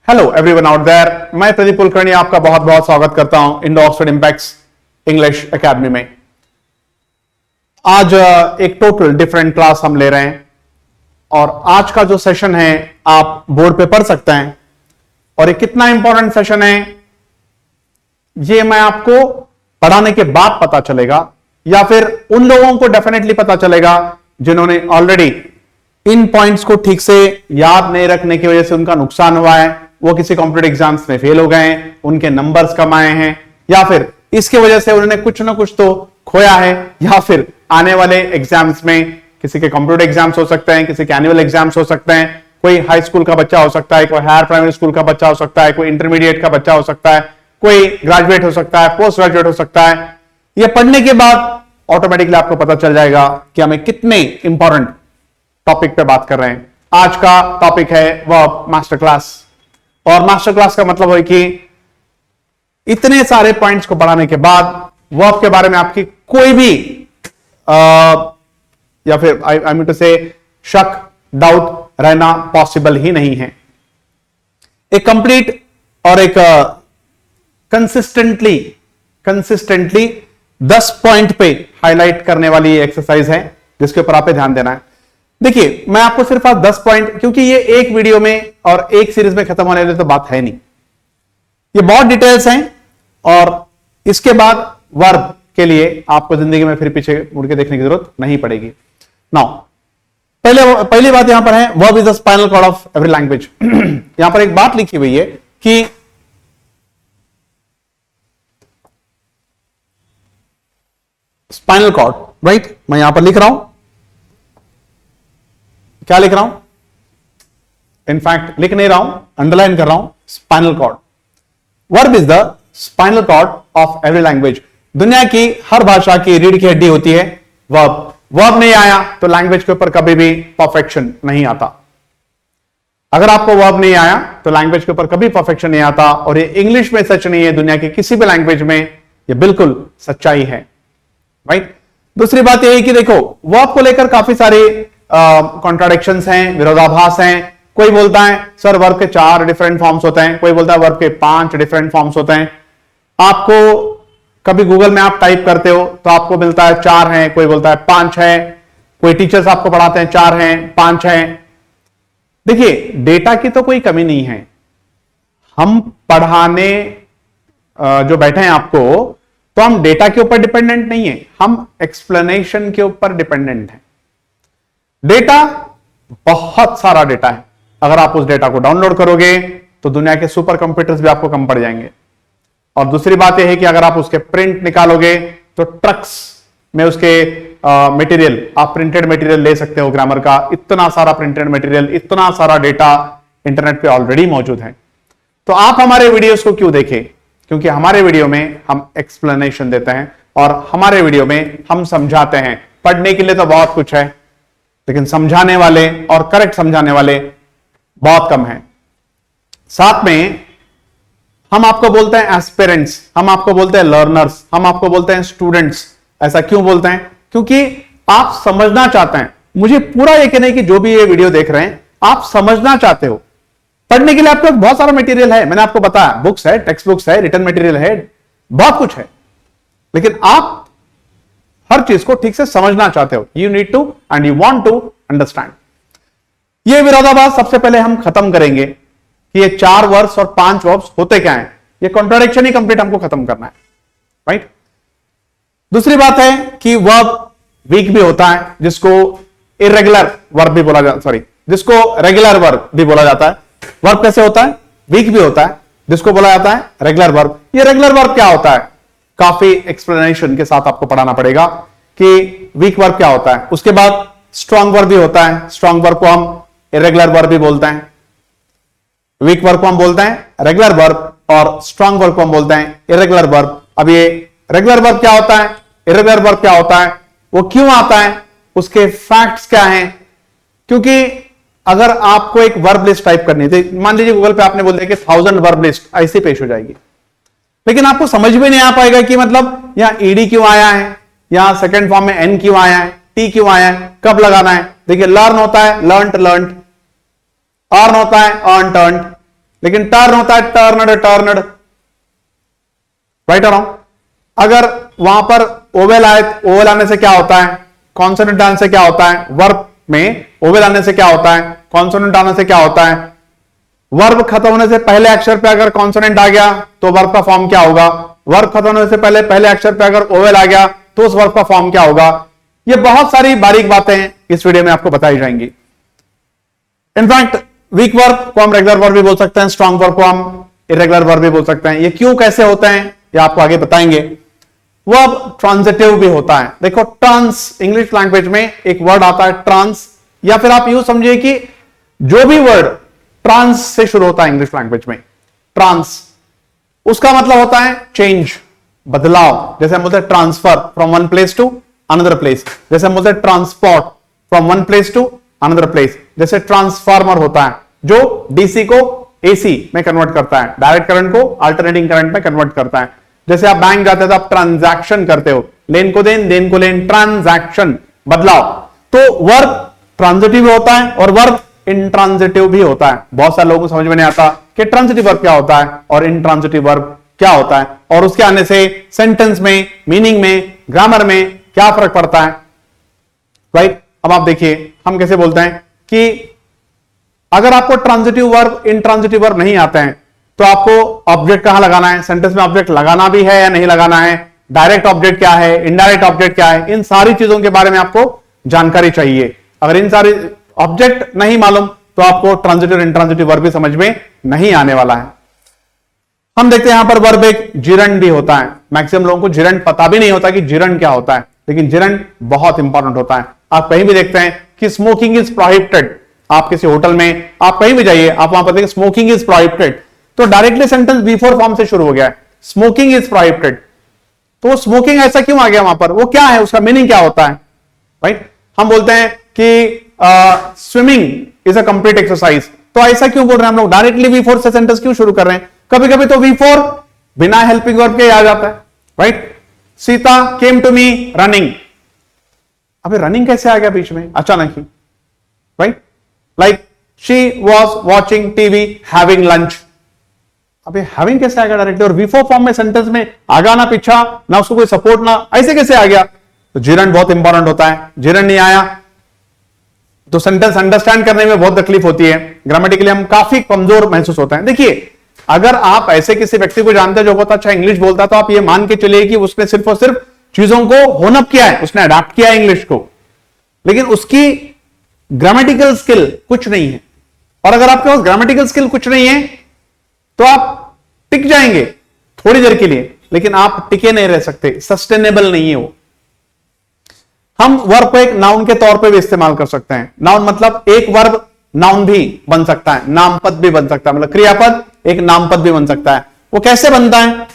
Hello everyone out there, मैं प्रदीप कुलकर्णी आपका बहुत बहुत स्वागत करता हूं Indo Oxford impacts English academy में। आज एक टोटल डिफरेंट क्लास हम ले रहे हैं और आज का जो सेशन है आप बोर्ड पे पढ़ सकते हैं। और ये कितना इंपॉर्टेंट सेशन है ये मैं आपको पढ़ाने के बाद पता चलेगा, या फिर उन लोगों को डेफिनेटली पता चलेगा जिन्होंने ऑलरेडी इन पॉइंट्स को ठीक से याद नहीं रखने की वजह से उनका नुकसान हुआ है, वो किसी कॉम्पिटिटिव एग्जाम्स में फेल हो गए हैं, उनके नंबर्स कम आए हैं, या फिर इसकी वजह से उन्होंने कुछ ना कुछ तो खोया है, या फिर आने वाले एग्जाम्स में किसी के कॉम्पिटिटिव एग्जाम्स हो सकते हैं, किसी के एनुअल एग्जाम्स हो सकते हैं, कोई हाई स्कूल का बच्चा हो सकता है, कोई हायर प्राइमरी स्कूल का बच्चा हो सकता है, कोई इंटरमीडिएट का बच्चा हो सकता है, कोई ग्रेजुएट हो सकता है, पोस्ट ग्रेजुएट हो सकता है। ये पढ़ने के बाद ऑटोमेटिकली आपको पता चल जाएगा कि हमें कितने इंपॉर्टेंट टॉपिक पे बात कर रहे हैं। आज का टॉपिक है वर्ब मास्टर क्लास, और मास्टर क्लास का मतलब है कि इतने सारे पॉइंट्स को पढ़ाने के बाद वर्ब के बारे में आपकी कोई भी या फिर आई मीन टू से शक डाउट रहना पॉसिबल ही नहीं है। एक कंप्लीट और एक कंसिस्टेंटली 10 पॉइंट पे हाईलाइट करने वाली एक्सरसाइज है जिसके ऊपर आपको ध्यान देना है। देखिए, मैं आपको सिर्फ आज 10 पॉइंट, क्योंकि ये एक वीडियो में और एक सीरीज में खत्म होने वाली तो बात है नहीं, ये बहुत डिटेल्स हैं और इसके बाद वर्ब के लिए आपको जिंदगी में फिर पीछे मुड़ के देखने की जरूरत नहीं पड़ेगी। नाउ पहली बात यहां पर है, verb is the spinal cord of every language. यहां पर एक बात लिखी हुई है कि स्पाइनल कॉर्ड, राइट? मैं यहां पर लिख रहा हूं, क्या लिख रहा हूं? इनफैक्ट लिख नहीं रहा हूं, अंडरलाइन कर रहा हूं, spinal cord. Verb is the spinal cord of every language. दुनिया की हर भाषा की रीढ़ की हड्डी होती है वर्ब। वर्ब नहीं आया तो लैंग्वेज के ऊपर कभी भी परफेक्शन नहीं आता। अगर आपको वर्ब नहीं आया तो लैंग्वेज के ऊपर कभी परफेक्शन नहीं आता, और ये इंग्लिश में सच नहीं है, दुनिया की किसी भी लैंग्वेज में ये बिल्कुल सच्चाई है, राइट? दूसरी बात यह है कि देखो, वर्ब को लेकर काफी सारे कॉन्ट्राडिक्शंस हैं, विरोधाभास हैं। कोई बोलता है सर वर्ब के 4 डिफरेंट फॉर्म्स होते हैं, कोई बोलता है वर्ब के 5 डिफरेंट फॉर्म्स होते हैं। आपको कभी गूगल में आप टाइप करते हो तो आपको मिलता है 4 हैं, कोई बोलता है 5 है, कोई टीचर्स आपको पढ़ाते हैं 4 हैं, 5 हैं। देखिए, डेटा की तो कोई कमी नहीं है, हम पढ़ाने जो बैठे हैं आपको, तो हम डेटा के ऊपर डिपेंडेंट नहीं है, हम एक्सप्लेनेशन के ऊपर डिपेंडेंट है। डेटा, बहुत सारा डेटा है, अगर आप उस डेटा को डाउनलोड करोगे तो दुनिया के सुपर कंप्यूटर्स भी आपको कम पड़ जाएंगे। और दूसरी बात यह है कि अगर आप उसके प्रिंट निकालोगे तो ट्रक्स में उसके मटेरियल, आप प्रिंटेड मटेरियल ले सकते हो ग्रामर का, इतना सारा प्रिंटेड मटेरियल, इतना सारा डेटा इंटरनेट पे ऑलरेडी मौजूद है। तो आप हमारे वीडियोस को क्यों देखें? क्योंकि हमारे वीडियो में हम एक्सप्लेनेशन देते हैं और हमारे वीडियो में हम समझाते हैं। पढ़ने के लिए तो बहुत कुछ है, लेकिन समझाने वाले और करेक्ट समझाने वाले बहुत कम हैं। साथ में हम आपको बोलते हैं एस्पिरेंट्स, हम आपको बोलते हैं लर्नर्स, हम आपको बोलते हैं स्टूडेंट्स। ऐसा क्यों बोलते हैं? क्योंकि आप समझना चाहते हैं। मुझे पूरा यकीन है कि जो भी ये वीडियो देख रहे हैं आप समझना चाहते हो। पढ़ने के लिए आपके पास बहुत सारा मटेरियल है, मैंने आपको बताया, बुक्स है, टेक्स्ट बुक्स है, रिटन मटेरियल है, बहुत कुछ है, लेकिन आप हर चीज को ठीक से समझना चाहते हो। You need to and you want to understand. ये विरोधाभास सबसे पहले हम खत्म करेंगे कि ये 4 वर्ब्स और 5 वर्ब्स होते क्या हैं। ये कॉन्ट्राडिक्शन ही कंप्लीट हमको खत्म करना है, राइट? दूसरी बात है कि वर्ब वीक भी होता है, जिसको इरेगुलर वर्ब भी बोला जाता, सॉरी, जिसको रेगुलर वर्ब भी बोला जाता है। वर्ब कैसे होता है? वीक भी होता है, जिसको बोला जाता है रेगुलर वर्ब। ये रेगुलर वर्ब क्या होता है? काफी एक्सप्लेनेशन के साथ आपको पढ़ाना पड़ेगा कि वीक वर्ब क्या होता है। उसके बाद स्ट्रॉन्ग वर्ब भी होता है, स्ट्रॉन्ग वर्ब को हम इरेगुलर वर्ब भी बोलते हैं, वीक वर्ब को हम बोलते हैं रेगुलर वर्ब, और स्ट्रॉन्ग वर्ब को हम बोलते हैं इरेगुलर वर्ब। अब ये रेगुलर वर्ब क्या होता है, इरेगुलर वर्ब क्या होता है, वो क्यों आता है, उसके फैक्ट्स क्या हैं? क्योंकि अगर आपको एक वर्ब लिस्ट टाइप करनी थी, मान लीजिए गूगल पे आपने बोल दिया कि 1000 वर्ब लिस्ट, ऐसी पेश हो जाएगी, लेकिन आपको समझ में नहीं आ पाएगा कि मतलब यहां ईडी क्यों आया है, यहां सेकंड फॉर्म में एन क्यों आया है, टी क्यों आया है, कब लगाना है। देखिए, लर्न होता है लर्नड लर्नड, अर्न होता है अर्नड अर्नड, लेकिन टर्न होता है टर्नड, टर्नड, राइट और रॉन्ग? अगर वहां पर ओवेल आए, ओवेल आने से क्या होता है? कॉन्सोनेंट आने से क्या होता है? वर्ब में ओवेल आने से क्या होता है? कॉन्सोनेंट आने से क्या होता है? वर्ब खत्म होने से पहले अक्षर पे अगर कॉन्सोनेंट आ गया तो वर्ब का फॉर्म क्या होगा? वर्ब खत्म होने से पहले पहले अक्षर पे अगर ओवेल आ गया तो उस वर्ब का फॉर्म क्या होगा? ये बहुत सारी बारीक बातें इस वीडियो में आपको बताई जाएंगी। इनफैक्ट वीक वर्ब को हम रेगुलर वर्ब भी बोल सकते हैं, स्ट्रॉन्ग वर्ब को हम इरेगुलर वर्ब भी बोल सकते हैं। ये क्यों कैसे होते हैं ये आपको आगे बताएंगे। वर्ब ट्रांजिटिव भी होता है। देखो ट्रांस, इंग्लिश लैंग्वेज में एक वर्ड आता है ट्रांस, या फिर आप यूं समझिए कि जो भी वर्ड ट्रांस से शुरू होता है इंग्लिश लैंग्वेज में, ट्रांस, उसका मतलब होता है चेंज, बदलाव। जैसे हम बोलते हैं transfer from one place to another place, जैसे हम बोलते हैं transport from one place to another place. जैसे ट्रांसफार्मर होता है जो डीसी को एसी में कन्वर्ट करता है, डायरेक्ट करंट को अल्टरनेटिंग करंट में कन्वर्ट करता है। जैसे आप बैंक जाते हो तो आप ट्रांजैक्शन करते हो, लेन को देन, देन को लेन, ट्रांजैक्शन, बदलाव। तो वर्ब ट्रांजिटिव होता है और वर्ब इंट्रांजिटिव भी होता है। बहुत सारे लोगों को समझ में नहीं आता कि ट्रांजिटिव वर्ब क्या होता है और इंट्रांजिटिव वर्ब क्या होता है, और उसके आने से सेंटेंस में, मीनिंग में, ग्रामर में क्या फर्क पड़ता है, राइट? अब आप देखिए हम कैसे बोलते हैं कि अगर आपको ट्रांजिटिव वर्ब, इंट्रांजिटिव वर्ब नहीं आते हैं तो आपको ऑब्जेक्ट कहां लगाना है, सेंटेंस में ऑब्जेक्ट लगाना भी है या नहीं लगाना है, डायरेक्ट ऑब्जेक्ट क्या है, इनडायरेक्ट ऑब्जेक्ट क्या है, इन सारी चीजों के बारे में आपको जानकारी चाहिए। अगर इन सारी ऑब्जेक्ट नहीं मालूम तो आपको ट्रांजिटिव इंट्रांजिटिव वर्ब भी समझ में नहीं आने वाला है। हम देखते हैं यहां पर वर्ब एक जिरंड भी होता है। मैक्सिमम लोगों को जिरंड पता भी नहीं होता कि जिरंड क्या होता है, लेकिन जिरंड बहुत इंपॉर्टेंट होता है। आप कहीं भी देखते हैं कि स्मोकिंग इज प्रोहिबिटेड, आप किसी होटल में, आप कहीं भी जाइए, आप वहां पर देखिए स्मोकिंग इज प्रोहिबिटेड, तो डायरेक्टली सेंटेंस बिफोर फॉर्म से शुरू हो गया है, स्मोकिंग इज प्रोहिबिटेड। तो स्मोकिंग ऐसा क्यों आ गया वहां पर? वो क्या है, उसका मीनिंग क्या होता है, राइट? हम बोलते हैं कि swimming is a complete exercise, तो ऐसा क्यों बोल रहे हैं हम लोग? डायरेक्टली वी4 से सेंटेंस क्यों शुरू कर रहे हैं? कभी कभी तो वी4 बिना हेल्पिंग वर्ब के आ जाता है, right? Sita came to me running, अबे रनिंग कैसे आ गया बीच में अचानक ही, right? Like she was watching TV having lunch, अबे हैविंग कैसे आ गया डायरेक्टली? और वी4 फॉर्म में सेंटेंस में आगा ना पीछा ना, उसको कोई सपोर्ट ना, ऐसे कैसे आ गया? तो जिरंड बहुत इंपॉर्टेंट होता है। जिरंड नहीं आया तो सेंटेंस अंडरस्टैंड करने में बहुत तकलीफ होती है, ग्रामेटिकली हम काफी कमजोर महसूस होते हैं। देखिए अगर आप ऐसे किसी व्यक्ति को जानते हैं जो बहुत अच्छा इंग्लिश बोलता है, तो आप ये मान के चलिए कि उसने सिर्फ और सिर्फ चीजों को होनअप किया है, उसने अडॉप्ट किया है इंग्लिश को, लेकिन उसकी ग्रामेटिकल स्किल कुछ नहीं है। और अगर आपके पास ग्रामेटिकल स्किल कुछ नहीं है तो आप टिक जाएंगे थोड़ी देर के लिए, लेकिन आप टिके नहीं रह सकते, सस्टेनेबल नहीं है वो। हम वर्ब को एक नाउन के तौर पे भी इस्तेमाल कर सकते हैं। नाउन मतलब एक वर्ब नाउन भी बन सकता है, नामपद भी बन सकता है, मतलब क्रियापद एक नामपद भी बन सकता है। वो कैसे बनता है,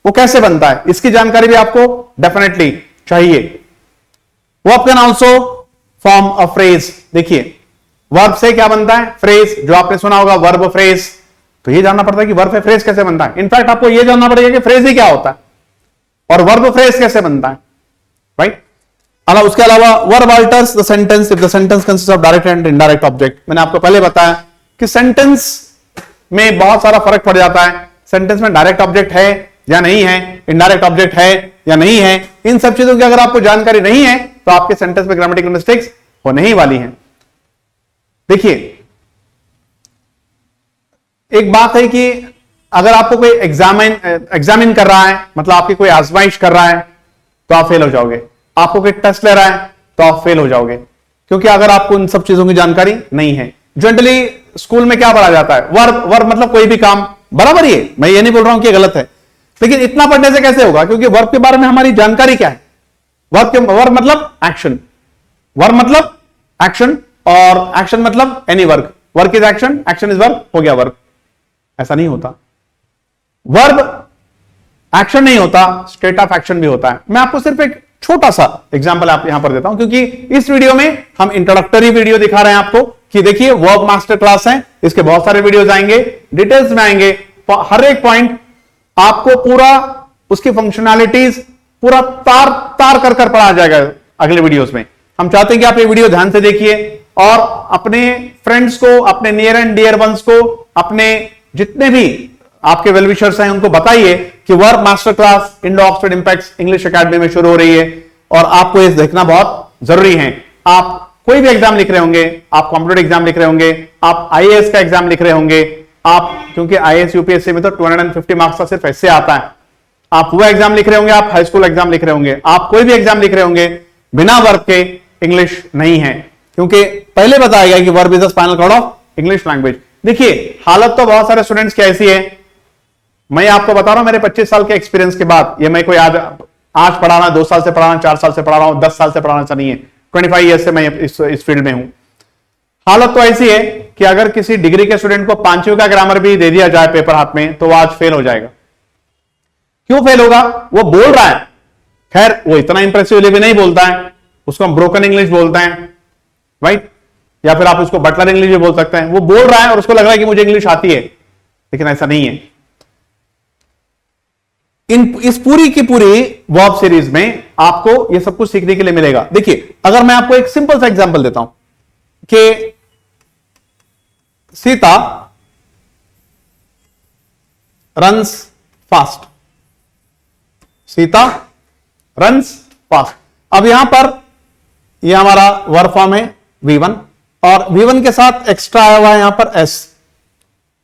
वो कैसे बनता है, इसकी जानकारी भी आपको डेफिनेटली चाहिए। Verb can also form a phrase. देखिए वर्ब से क्या बनता है? फ्रेज, जो आपने सुना होगा वर्ब फ्रेज। तो ये जानना पड़ता है कि वर्ब से फ्रेज कैसे बनता है। इनफैक्ट आपको ये जानना पड़ेगा कि फ्रेज ही क्या होता है और वर्ब फ्रेज कैसे बनता है, राइट? उसके अलावा verb altars the sentence if the sentence consist of direct and indirect object. मैंने आपको पहले बताया कि सेंटेंस में बहुत सारा फर्क पड़ जाता है। सेंटेंस में डायरेक्ट ऑब्जेक्ट है या नहीं है, इनडायरेक्ट ऑब्जेक्ट है या नहीं है, इन सब चीजों की अगर आपको जानकारी नहीं है तो आपके सेंटेंस में ग्रामेटिकल मिस्टेक्स होने ही वाली हैं। देखिए एक बात है कि अगर आपको कोई एग्जामिन कर रहा है, मतलब आपकी कोई आजमाइश कर रहा है, तो आप फेल हो जाओगे। आपको कोई टेस्ट ले रहा है तो आप फेल हो जाओगे, क्योंकि अगर आपको इन सब चीजों की जानकारी नहीं है। जनरली स्कूल में क्या पढ़ा जाता है? वर्ब, वर्ब मतलब कोई भी काम, बराबर ही है, मैं ये नहीं बोल रहा हूं कि गलत है, लेकिन इतना पढ़ने से कैसे होगा? क्योंकि वर्ब के बारे में हमारी जानकारी क्या है? वर्ब मतलब एक्शन, वर्ब मतलब एक्शन, और एक्शन मतलब any work. Work is action, action is work, हो गया वर्क। ऐसा नहीं होता। वर्ब एक्शन नहीं होता, स्टेट ऑफ एक्शन भी होता है। मैं आपको सिर्फ एक छोटा सा एग्जांपल आप यहां पर देता हूं, क्योंकि इस वीडियो में हम इंट्रोडक्टरी वीडियो दिखा रहे हैं आपको कि देखिए वर्ब मास्टर क्लास है, इसके बहुत सारे वीडियोस आएंगे, डिटेल्स में आएंगे, हर एक पॉइंट आपको पूरा उसकी फंक्शनैलिटीज पूरा तार तार कर कर पढ़ा जाएगा अगले वीडियोस में। हम चाहते हैं कि आप ये वीडियो ध्यान से देखिए और अपने फ्रेंड्स को, अपने नियर एंड डियर वंस को, अपने जितने भी आपके वेलविशर्स हैं उनको बताइए कि verb master class Indo Oxford impacts English academy में शुरू हो रही है और आपको ये देखना बहुत जरूरी है। आप कोई भी एग्जाम लिख रहे होंगे, आप कॉम्पिटेटिव एग्जाम लिख रहे होंगे, आप आईएएस का एग्जाम लिख रहे होंगे, आप क्योंकि आईएएस यूपीएससी में तो 250 मार्क्स का सिर्फ ऐसे आता है, आप वो एग्जाम लिख रहे होंगे, आप हाई स्कूल एग्जाम लिख रहे होंगे, आप कोई भी एग्जाम लिख रहे होंगे, बिना वर्ब के इंग्लिश नहीं है, क्योंकि पहले बताया गया कि verb is the spinal cord of English language. देखिए हालत तो बहुत सारे स्टूडेंट्स की ऐसी है, मैं आपको बता रहा हूं मेरे 25 साल के एक्सपीरियंस के बाद, ये मैं कोई आज पढ़ा रहा, 2 साल से पढ़ा रहा, 4 साल से पढ़ा रहा हूं, 10 साल से पढ़ाना ऐसा नहीं है, 25 ईयर्स से मैं इस फील्ड में हूं। हालत तो ऐसी है कि अगर किसी डिग्री के स्टूडेंट को 5वीं का ग्रामर भी दे दिया जाए पेपर हाथ में तो वो आज फेल हो जाएगा। क्यों फेल होगा? वो बोल रहा है, खैर वो इतना इंप्रेसिवली भी नहीं बोलता है, उसको हम ब्रोकन इंग्लिश बोलते हैं, राइट, या फिर आप उसको बटलर इंग्लिश भी बोल सकते हैं। वो बोल रहा है और उसको लग रहा है कि मुझे इंग्लिश आती है, लेकिन ऐसा नहीं है। इस पूरी की पूरी वर्ब सीरीज में आपको ये सब कुछ सीखने के लिए मिलेगा। देखिए अगर मैं आपको एक सिंपल सा एग्जांपल देता हूं कि Sita runs fast, Sita runs fast. अब यहां पर यह हमारा वर्ब फॉर्म है V1 और V1 के साथ एक्स्ट्रा आया हुआ है यहां पर S,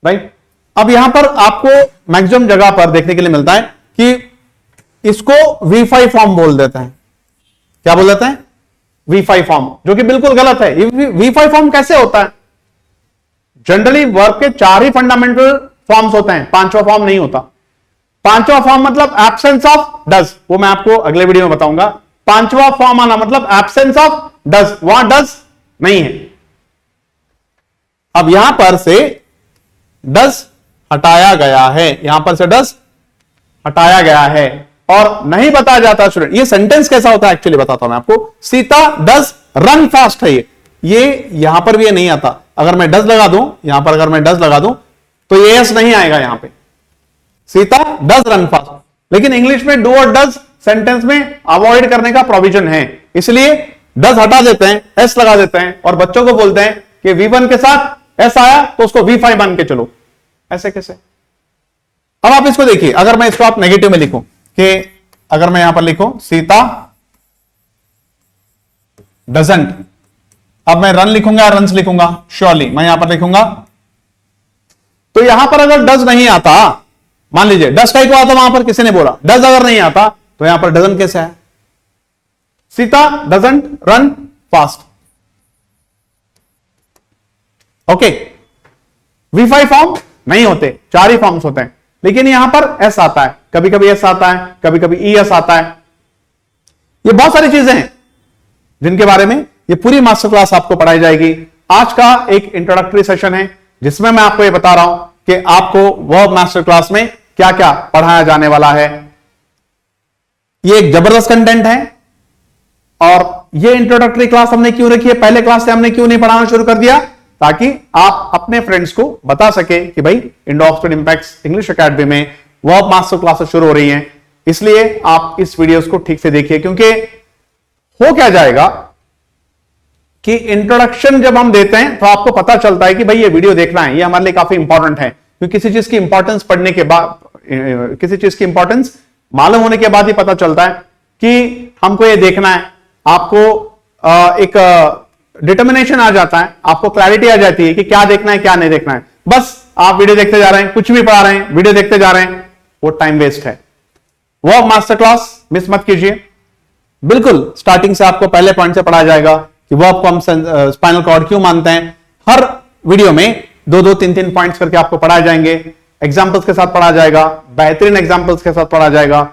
राइट। अब यहां पर आपको मैक्सिमम जगह पर देखने के लिए मिलता है कि इसको V5 फॉर्म बोल देते हैं। क्या बोल देते हैं? V5 फॉर्म, जो कि बिल्कुल गलत है। V5 फॉर्म कैसे होता है? जनरली वर्ब के 4 ही फंडामेंटल फॉर्म्स होते हैं, 5वां फॉर्म नहीं होता। 5वां फॉर्म मतलब एब्सेंस ऑफ डज, वो मैं आपको अगले वीडियो में बताऊंगा। 5वां फॉर्म आना मतलब एब्सेंस ऑफ डज, वहां डज नहीं है। अब यहां पर से डज हटाया गया है, यहां पर से डज हटाया गया है और नहीं बताया जाता स्टूडेंट ये सेंटेंस कैसा होता है, एक्चुअली बताता हूं मैं आपको। सीता डज रन फास्ट है, ये यहां पर भी ये नहीं आता। अगर मैं डज लगा दूं, यहां पर अगर मैं डज लगा दूं तो ये एस नहीं आएगा यहां पे, सीता डज रन फास्ट। लेकिन इंग्लिश में डू और डज सेंटेंस में अवॉइड करने का प्रोविजन है, इसलिए डज हटा देते हैं, एस लगा देते हैं और बच्चों को बोलते हैं कि V1 के साथ एस आया तो उसको V5 मान के चलो। ऐसे कैसे? अब आप इसको देखिए, अगर मैं इसको आप नेगेटिव में लिखूं कि अगर मैं यहां पर लिखूं सीता डजंट, अब मैं रन लिखूंगा, रन्स लिखूंगा, श्योरली मैं यहां पर लिखूंगा तो यहां पर अगर डज नहीं आता, मान लीजिए डज का ही तो आता, वहां पर किसी ने बोला डज अगर नहीं आता तो यहां पर डजंट कैसे है? Sita doesn't run fast, okay. V5 form नहीं होते, 4 ही फॉर्म्स होते हैं, लेकिन यहां पर एस आता है, कभी कभी एस आता है, कभी कभी ES आता है। ये बहुत सारी चीजें हैं जिनके बारे में ये पूरी मास्टर क्लास आपको पढ़ाई जाएगी। आज का एक इंट्रोडक्टरी सेशन है जिसमें मैं आपको ये बता रहा हूं कि आपको वर्ब मास्टर क्लास में क्या क्या पढ़ाया जाने वाला है। ये एक जबरदस्त कंटेंट है और ये इंट्रोडक्टरी क्लास हमने क्यों रखी है, पहले क्लास से हमने क्यों नहीं पढ़ाना शुरू कर दिया, ताकि आप अपने फ्रेंड्स को बता सके कि भाई Indo Oxford impacts English academy में वर्ब मास्टर क्लासेस शुरू हो रही हैं। इसलिए आप इस वीडियोस को ठीक से देखिए, क्योंकि हो क्या जाएगा कि इंट्रोडक्शन जब हम देते हैं तो आपको पता चलता है कि भाई ये वीडियो देखना है, ये हमारे लिए काफी इंपॉर्टेंट है। क्योंकि किसी चीज की इंपॉर्टेंस पढ़ने के बाद, किसी चीज की इंपॉर्टेंस मालूम होने के बाद ही पता चलता है कि हमको ये देखना है। आपको एक डिटर्मिनेशन आ जाता है, आपको क्लैरिटी आ जाती है कि क्या देखना है क्या नहीं देखना है। बस आप वीडियो देखते जा रहे हैं, कुछ भी पढ़ा रहे हैं, वीडियो देखते जा रहे हैं, वो टाइम वेस्ट है। वर्ब मास्टर क्लास मिस मत कीजिए। बिल्कुल स्टार्टिंग से आपको पहले पॉइंट से पढ़ाया जाएगा कि वर्ब को हम स्पाइनल कॉर्ड क्यों मानते हैं। हर वीडियो में 2-2, 3-3 पॉइंट्स करके आपको पढ़ाए जाएंगे, एग्जाम्पल्स के साथ पढ़ा जाएगा, बेहतरीन एग्जाम्पल्स के साथ पढ़ा जाएगा।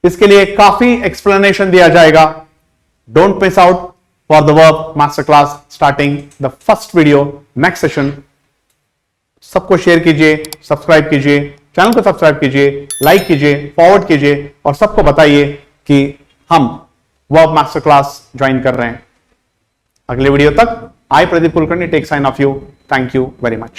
इसके लिए काफी एक्सप्लेनेशन दिया जाएगा। Don't miss out for the verb master class starting the first video next session। सबको शेयर कीजिए, सब्सक्राइब कीजिए, चैनल को सब्सक्राइब कीजिए, लाइक कीजिए, फॉरवर्ड कीजिए और सबको बताइए कि हम verb master class ज्वाइन कर रहे हैं। अगले वीडियो तक I Pradeep Kulkarni tech sign off you. Thank you very much.